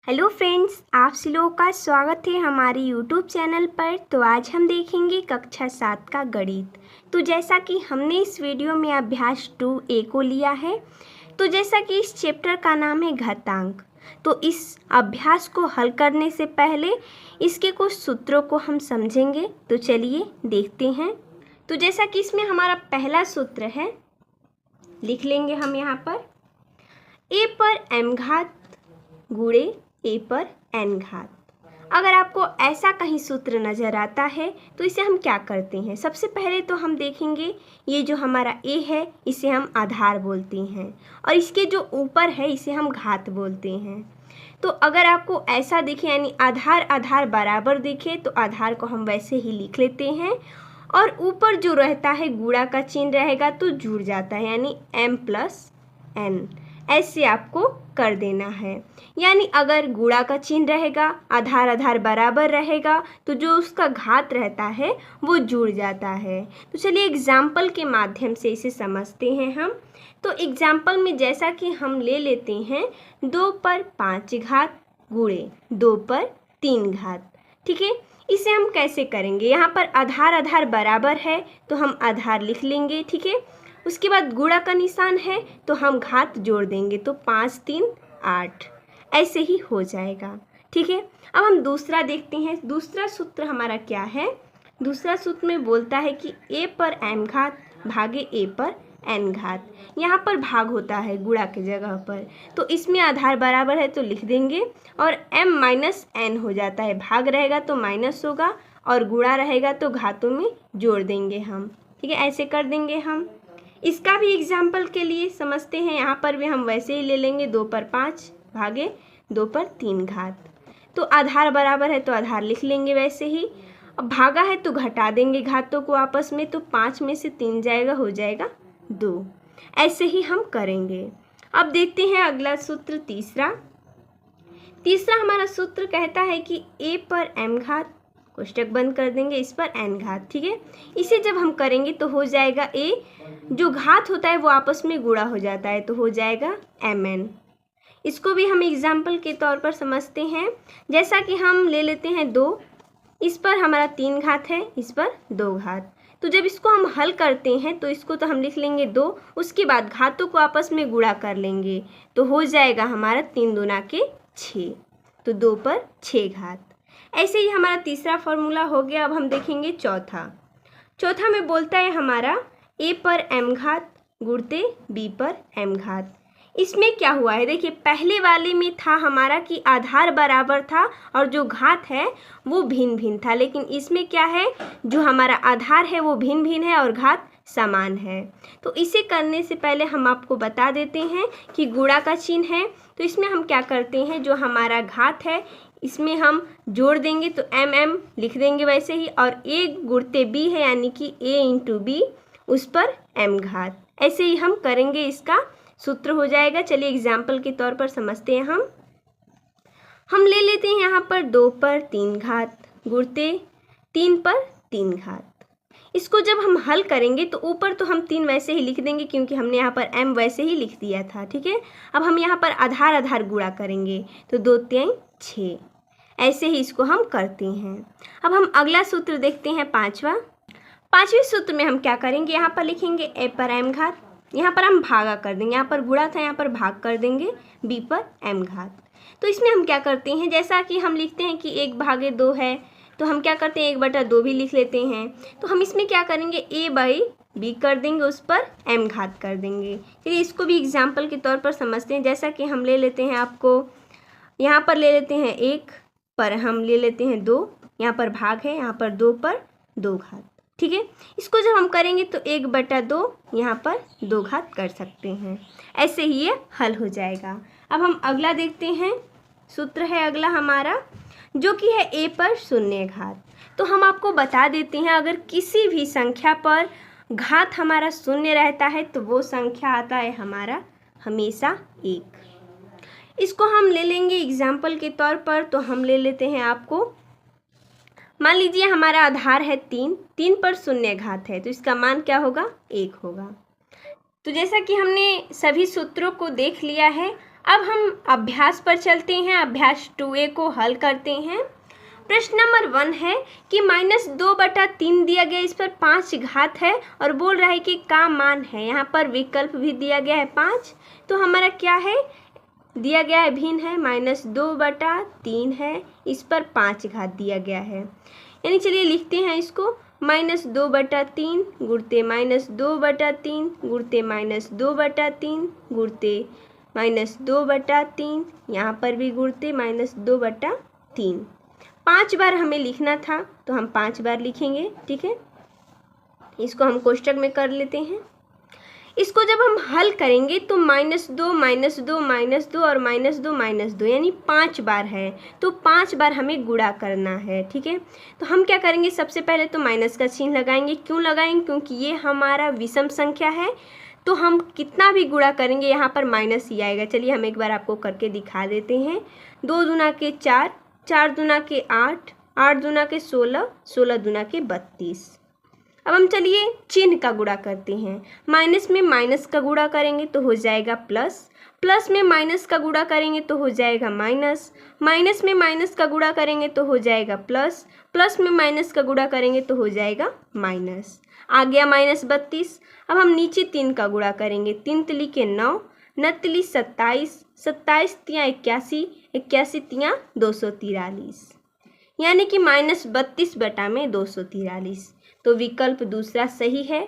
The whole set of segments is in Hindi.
हेलो फ्रेंड्स, आप सभी लोगों का स्वागत है हमारे यूट्यूब चैनल पर। तो आज हम देखेंगे कक्षा 7 का गणित। तो जैसा कि हमने इस वीडियो में अभ्यास 2A को लिया है, तो जैसा कि इस चैप्टर का नाम है घातांक, तो इस अभ्यास को हल करने से पहले इसके कुछ सूत्रों को हम समझेंगे। तो चलिए देखते हैं। तो जैसा कि इसमें हमारा पहला सूत्र है, लिख लेंगे हम यहाँ पर a पर m घात गुणे a पर n घात। अगर आपको ऐसा कहीं सूत्र नज़र आता है तो इसे हम क्या करते हैं, सबसे पहले तो हम देखेंगे ये जो हमारा a है इसे हम आधार बोलते हैं और इसके जो ऊपर है इसे हम घात बोलते हैं। तो अगर आपको ऐसा दिखे यानी आधार आधार बराबर दिखे तो आधार को हम वैसे ही लिख लेते हैं और ऊपर जो रहता है गुणा का चिन्ह रहेगा तो जुड़ जाता है यानी m प्लस n, ऐसे आपको कर देना है। यानी अगर गुणा का चिन्ह रहेगा, आधार आधार बराबर रहेगा तो जो उसका घात रहता है वो जुड़ जाता है। तो चलिए एग्जाम्पल के माध्यम से इसे समझते हैं हम। तो एग्जाम्पल में जैसा कि हम ले लेते हैं 2 पर 5 घात गुणे 2 पर 3 घात। ठीक है, इसे हम कैसे करेंगे, यहाँ पर आधार आधार बराबर है तो हम आधार लिख लेंगे। ठीक है, उसके बाद गुणा का निशान है तो हम घात जोड़ देंगे, तो 5 3 8 ऐसे ही हो जाएगा। ठीक है, अब हम दूसरा देखते हैं। दूसरा सूत्र हमारा क्या है, दूसरा सूत्र में बोलता है कि a पर m घात भागे a पर n घात। यहाँ पर भाग होता है गुणा के जगह पर, तो इसमें आधार बराबर है तो लिख देंगे और m माइनस n हो जाता है, भाग रहेगा तो माइनस होगा और गुणा रहेगा तो घातों में जोड़ देंगे हम। ठीक है, ऐसे कर देंगे हम। इसका भी एग्जाम्पल के लिए समझते हैं, यहाँ पर भी हम वैसे ही ले लेंगे 2 पर 5 भागे 2 पर 3 घात। तो आधार बराबर है तो आधार लिख लेंगे वैसे ही। अब भागा है तो घटा देंगे घातों को आपस में, तो 5 में से 3 जाएगा, हो जाएगा 2। ऐसे ही हम करेंगे। अब देखते हैं अगला सूत्र तीसरा हमारा सूत्र कहता है कि a पर m घात कोष्टक बंद कर देंगे, इस पर n घात। ठीक है, इसे जब हम करेंगे तो हो जाएगा a, जो घात होता है वो आपस में गुणा हो जाता है तो हो जाएगा mn। इसको भी हम एग्जाम्पल के तौर पर समझते हैं। जैसा कि हम ले लेते हैं 2, इस पर हमारा 3 घात है, इस पर 2 घात। तो जब इसको हम हल करते हैं तो इसको तो हम लिख लेंगे 2, उसके बाद घातों को आपस में गुणा कर लेंगे तो हो जाएगा हमारा 3 दूना के 6, तो 2 पर 6 घात। ऐसे ही हमारा तीसरा फॉर्मूला हो गया। अब हम देखेंगे चौथा में बोलता है हमारा a पर m घात गुणते b पर m घात। इसमें क्या हुआ है, देखिए पहले वाले में था हमारा कि आधार बराबर था और जो घात है वो भिन्न भिन्न था, लेकिन इसमें क्या है, जो हमारा आधार है वो भिन्न भिन्न है और घात समान है। तो इसे करने से पहले हम आपको बता देते हैं कि गुणा का चिन्ह है तो इसमें हम क्या करते हैं, जो हमारा घात है इसमें हम जोड़ देंगे तो m लिख देंगे वैसे ही, और a गुणते b है यानी कि a इंटू बी, उस पर m घात। ऐसे ही हम करेंगे, इसका सूत्र हो जाएगा। चलिए एग्जाम्पल के तौर पर समझते हैं हम ले लेते हैं यहाँ पर 2 पर 3 घात गुणते 3 पर 3 घात। इसको जब हम हल करेंगे तो ऊपर तो हम 3 वैसे ही लिख देंगे क्योंकि हमने यहाँ पर m वैसे ही लिख दिया था। ठीक है, अब हम यहाँ पर आधार आधार गुणा करेंगे तो 2 3 6, ऐसे ही इसको हम करते हैं। अब हम अगला सूत्र देखते हैं पांचवें सूत्र में हम क्या करेंगे, यहाँ पर लिखेंगे a पर m घात, यहाँ पर हम भागा कर देंगे, यहाँ पर गुणा था यहाँ पर भाग कर देंगे b पर m घात। तो इसमें हम क्या करते हैं, जैसा कि हम लिखते हैं कि 1 भागे 2 है तो हम क्या करते हैं 1/2 भी लिख लेते हैं। तो हम इसमें क्या करेंगे a बाई b कर देंगे, उस पर m घात कर देंगे। चलिए इसको भी एग्जाम्पल के तौर पर समझते हैं। जैसा कि हम ले लेते हैं, आपको यहाँ पर ले लेते हैं 1 पर हम ले लेते हैं 2, यहाँ पर भाग है, यहाँ पर 2 पर 2 घात। ठीक है, इसको जब हम करेंगे तो 1/2 यहाँ पर 2 घात कर सकते हैं। ऐसे ही ये हल हो जाएगा। अब हम अगला देखते हैं, सूत्र है अगला हमारा जो कि है a पर 0 घात। तो हम आपको बता देते हैं, अगर किसी भी संख्या पर घात हमारा 0 रहता है तो वो संख्या आता है हमारा हमेशा 1। इसको हम ले लेंगे एग्जाम्पल के तौर पर। तो हम ले लेते हैं, आपको मान लीजिए हमारा आधार है 3 पर 0 घात है तो इसका मान क्या होगा, 1 होगा। तो जैसा कि हमने सभी सूत्रों को देख लिया है, अब हम अभ्यास पर चलते हैं। अभ्यास 2A को हल करते हैं। प्रश्न नंबर 1 है कि -2/3 दिया गया, इस पर 5 घात है और बोल रहा है कि का मान है। यहाँ पर विकल्प भी दिया गया है 5, तो हमारा क्या है दिया गया है, भिन्न है, -2/3 है, इस पर 5 घात दिया गया है। यानी चलिए लिखते हैं इसको, -2/3 गुणते -2/3 गुणते -2/3 गुणते -2/3, यहाँ पर भी गुणते -2/3। 5 बार हमें लिखना था तो हम 5 बार लिखेंगे। ठीक है, इसको हम कोष्टक में कर लेते हैं। इसको जब हम हल करेंगे तो -2 -2 -2 और -2 -2 यानी 5 बार है, तो 5 बार हमें गुणा करना है। ठीक है, तो हम क्या करेंगे, सबसे पहले तो माइनस का चिन्ह लगाएंगे। क्यों लगाएंगे, क्योंकि ये हमारा विषम संख्या है, तो हम कितना भी गुणा करेंगे यहाँ पर माइनस ही आएगा। चलिए हम एक बार आपको करके दिखा देते हैं। 2 दूना के 4, 4 दूना के 8, 8 दूना के 16, 16 दूना के 32। अब हम चलिए चिन्ह का गुणा करते हैं। माइनस में माइनस का गुणा करेंगे तो हो जाएगा प्लस, प्लस में माइनस का गुणा करेंगे तो हो जाएगा माइनस, माइनस में माइनस का गुणा करेंगे तो हो जाएगा प्लस, प्लस में माइनस का गुणा करेंगे तो हो जाएगा माइनस। आ गया -32। अब हम नीचे 3 का गुणा करेंगे। 3 तिली के 9, 9 तिली 27, 27 तियाँ 81, 81 तियाँ 243, यानी कि -32/243। तो विकल्प दूसरा सही है।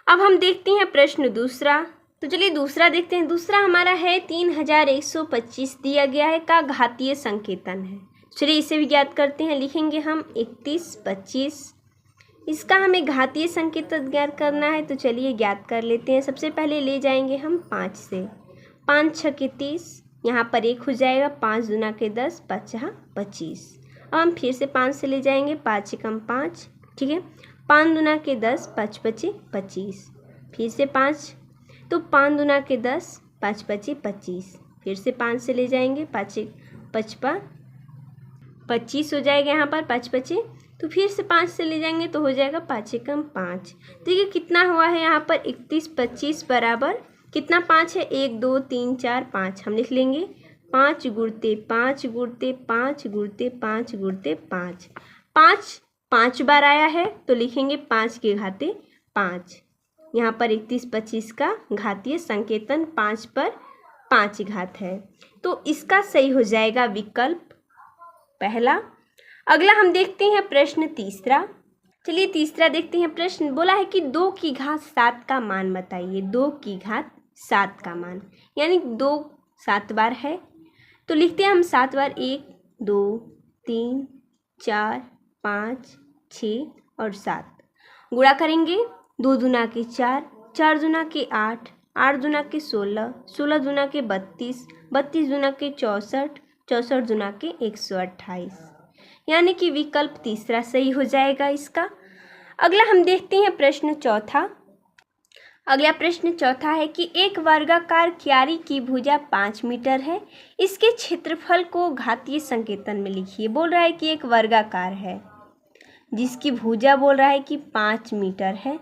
अब हम देखते हैं प्रश्न दूसरा। तो चलिए दूसरा देखते हैं। दूसरा हमारा है 3125 दिया गया है का घातीय संकेतन है। चलिए इसे भी ज्ञात करते हैं। लिखेंगे हम 31 25, इसका हमें घातीय संकेतन ज्ञात करना है। तो चलिए ज्ञात कर लेते हैं। सबसे पहले ले जाएंगे हम 5 से, 5 6 के 30, यहाँ पर 1 हो जाएगा, 5 दूना के 10, 5 6 25। अब हम फिर से 5 से ले जाएंगे, 5 एकम 5, ठीक है, 5 दूना के 10, 5 5 25, फिर से 5, तो 5 दूना के 10, 5 5 25, फिर से 5 से ले जाएंगे, 5 55 25 हो जाएगा यहाँ पर, 5 5, तो फिर से 5 से ले जाएंगे तो हो जाएगा 5 एकम 5। देखिए कितना हुआ है यहाँ पर 31 25 बराबर कितना 5 है, 1 2 3 4 5। हम लिख लेंगे 5 गुणते 5 गुणते 5 गुणते 5 गुणते 5। 5 5 बार आया है तो लिखेंगे 5 के घाते 5। यहाँ पर 31 25 का घातीय संकेतन 5 पर 5 घात है, तो इसका सही हो जाएगा विकल्प पहला। अगला हम देखते हैं प्रश्न तीसरा। चलिए तीसरा देखते हैं। प्रश्न बोला है कि 2 की घात 7 का मान बताइए। 2 की घात 7 का मान, यानी 2 7 बार है, तो लिखते हैं हम 7 बार, 1 2 3 4 5 6 और 7। गुणा करेंगे, 2 दूना के 4, 4 दूना के 8, 8 दूना के 16, 16 दूना के 32, 32 दूना के 64, 64 दूना के 128, यानी कि विकल्प तीसरा सही हो जाएगा इसका। अगला हम देखते हैं प्रश्न चौथा। अगला प्रश्न चौथा है कि एक वर्गाकार क्यारी की भुजा 5 मीटर है, इसके क्षेत्रफल को घातीय संकेतन में लिखिए। बोल रहा है कि एक वर्गाकार है जिसकी भुजा बोल रहा है कि 5 मीटर है,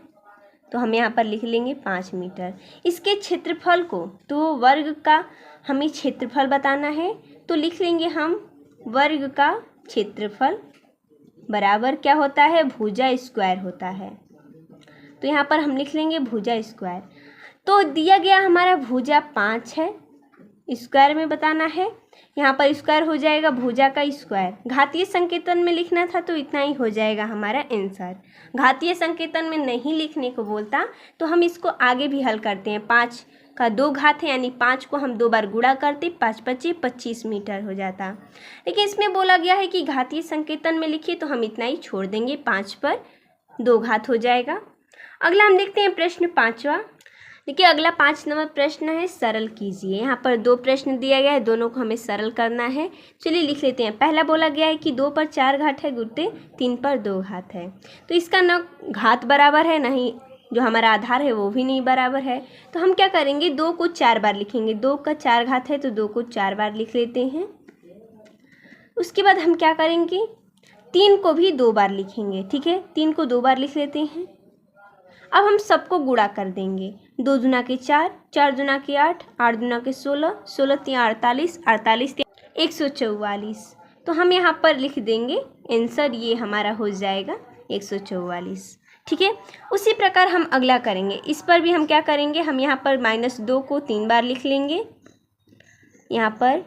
तो हम यहाँ पर लिख लेंगे 5 मीटर। इसके क्षेत्रफल को, तो वर्ग का हमें क्षेत्रफल बताना है, तो लिख लेंगे हम वर्ग का क्षेत्रफल बराबर क्या होता है, भुजा स्क्वायर होता है। तो यहाँ पर हम लिख लेंगे भुजा स्क्वायर। तो दिया गया हमारा भुजा 5 है, स्क्वायर में बताना है, यहाँ पर स्क्वायर हो जाएगा भुजा का स्क्वायर। घातीय संकेतन में लिखना था तो इतना ही हो जाएगा हमारा आंसर। घातीय संकेतन में नहीं लिखने को बोलता तो हम इसको आगे भी हल करते हैं। 5 का 2 घात है, यानी 5 को हम 2 बार गुणा करते, 5 5 25 मीटर हो जाता। लेकिन इसमें बोला गया है कि घातीय संकेतन में लिखिए, तो हम इतना ही छोड़ देंगे, 5 पर 2 घात हो जाएगा। अगला हम देखते हैं प्रश्न पाँचवा। देखिए अगला 5 नंबर प्रश्न है, सरल कीजिए। यहाँ पर 2 प्रश्न दिया गया है, दोनों को हमें सरल करना है। चलिए लिख लेते हैं। पहला बोला गया है कि 2 पर 4 घात है गुणते 3 पर 2 घात है, तो इसका न घात बराबर है, नहीं जो हमारा आधार है वो भी नहीं बराबर है। तो हम क्या करेंगे, 2 को 4 बार लिखेंगे। 2 का 4 घात है तो 2 को 4 बार लिख लेते हैं। उसके बाद हम क्या करेंगे, 3 को भी 2 बार लिखेंगे। ठीक है, 3 को 2 बार लिख लेते हैं। अब हम सबको गुणा कर देंगे। 2 दूना के 4, 4 दूना के 8, 8 दूना के 16, 16 तिया 48, 48 तिया 144। तो हम यहाँ पर लिख देंगे आंसर, ये हमारा हो जाएगा 144। ठीक है, उसी प्रकार हम अगला करेंगे। इस पर भी हम क्या करेंगे, हम यहाँ पर -2 को 3 बार लिख लेंगे, यहाँ पर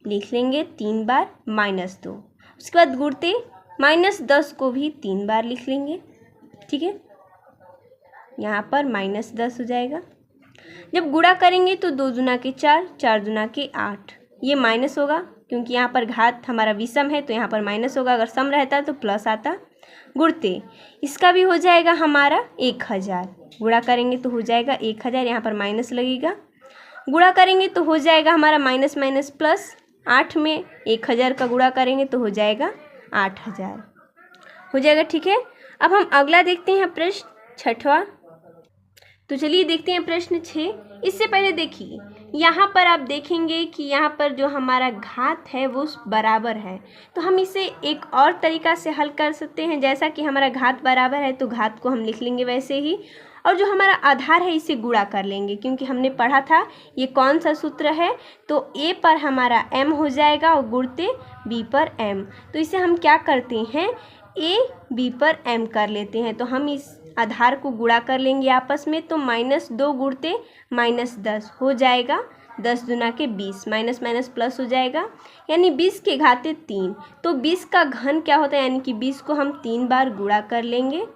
लिख लेंगे 3 बार -2। उसके बाद गुणते -10 को भी 3 बार लिख लेंगे। ठीक है, यहाँ पर -10 हो जाएगा। जब गुणा करेंगे तो 2 दूना के 4, 4 दूना के 8, ये माइनस होगा क्योंकि यहाँ पर घात हमारा विषम है तो यहाँ पर माइनस होगा, अगर सम रहता तो प्लस आता। गुणते इसका भी हो जाएगा हमारा 1000, गुणा करेंगे तो हो जाएगा 1000, यहाँ पर माइनस लगेगा। गुणा करेंगे तो हो जाएगा हमारा माइनस माइनस प्लस, 8 में 1000 का गुणा करेंगे तो हो जाएगा 8000 हो जाएगा। ठीक है, अब हम अगला देखते हैं प्रश्न 6वां। तो चलिए देखते हैं प्रश्न 6। इससे पहले देखिए यहाँ पर आप देखेंगे कि यहाँ पर जो हमारा घात है वो बराबर है, तो हम इसे एक और तरीका से हल कर सकते हैं। जैसा कि हमारा घात बराबर है तो घात को हम लिख लेंगे वैसे ही, और जो हमारा आधार है इसे गुणा कर लेंगे, क्योंकि हमने पढ़ा था ये कौन सा सूत्र है, तो a पर हमारा m हो जाएगा और गुणते b पर m। तो इसे हम क्या करते हैं, a b पर m कर लेते हैं। तो हम इस आधार को गुणा कर लेंगे आपस में, तो -2 गुणते -10 हो जाएगा 10 दूना के 20, माइनस माइनस प्लस हो जाएगा, यानी 20 के घाते 3। तो 20 का घन क्या होता है, यानी कि 20 को हम 3 बार गुणा कर लेंगे,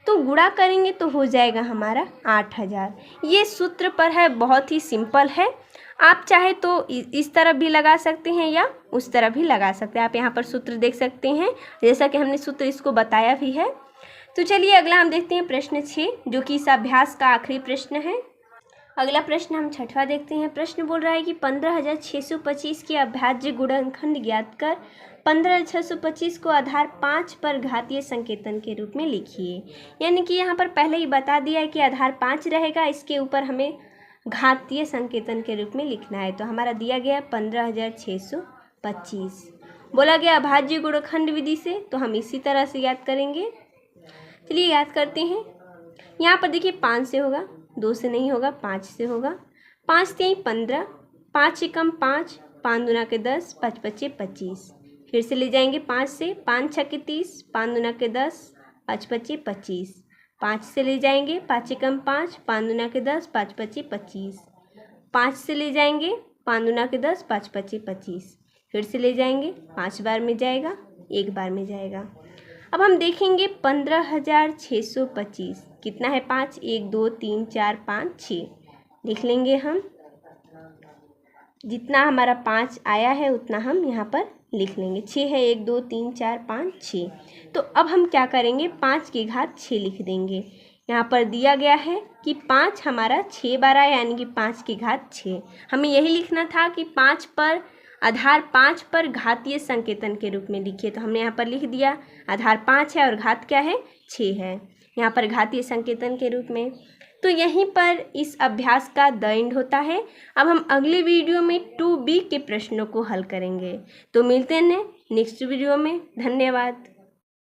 तो गुणा करेंगे तो हो जाएगा हमारा 8000। ये सूत्र पर है, बहुत ही सिंपल है। आप चाहे तो इस तरफ भी लगा सकते हैं या उस तरफ भी लगा सकते हैं। आप यहाँ पर सूत्र देख सकते हैं, जैसा कि हमने सूत्र इसको बताया भी है। तो चलिए अगला हम देखते हैं प्रश्न 6, जो कि इस अभ्यास का आखिरी प्रश्न है। अगला प्रश्न हम 6वां देखते हैं। प्रश्न बोल रहा है कि 15625 के अभाज्य गुणनखंड ज्ञात कर 15625 को आधार 5 पर घातीय संकेतन के रूप में लिखिए। यानी कि यहाँ पर पहले ही बता दिया है कि आधार 5 रहेगा, इसके ऊपर हमें घातीय संकेतन के रूप में लिखना है। तो हमारा दिया गया 15625, बोला गया अभाज्य गुणनखंड विधि से, तो हम इसी तरह से याद करेंगे। चलिए याद करते हैं। यहाँ पर देखिए 5 से होगा, 2 से नहीं होगा, 5 से होगा। 5 3 15, 5 एकम 5, 5 दूना के 10, 5 पच्चे 25। फिर से ले जाएंगे 5 से, 5 छक्के 30, 5 दूना के 10, 5 पच्चे 25। 5 से ले जाएंगे 5 एकम 5, 5 दूना के 10, 5 पच्चे 25। 5 से ले जाएंगे 5 दूना के 10, 5 पच्चे 25। फिर से ले जाएंगे, 5 बार में जाएगा, 1 बार में जाएगा। अब हम देखेंगे 15625 कितना है, 5, 1 2 3 4 5 6 लिख लेंगे हम। जितना हमारा 5 आया है उतना हम यहाँ पर लिख लेंगे। 6 है, 1 2 3 4 5 6। तो अब हम क्या करेंगे, 5 की घात 6 लिख देंगे। यहाँ पर दिया गया है कि 5 हमारा 6 बार आया, यानी कि 5 की घात 6। हमें यही लिखना था कि 5 पर आधार 5 पर घातीय संकेतन के रूप में लिखिए। तो हमने यहाँ पर लिख दिया, आधार 5 है और घात क्या है, 6 है, यहाँ पर घातीय संकेतन के रूप में। तो यहीं पर इस अभ्यास का द एंड होता है। अब हम अगले वीडियो में 2B के प्रश्नों को हल करेंगे। तो मिलते हैं नेक्स्ट वीडियो में। धन्यवाद।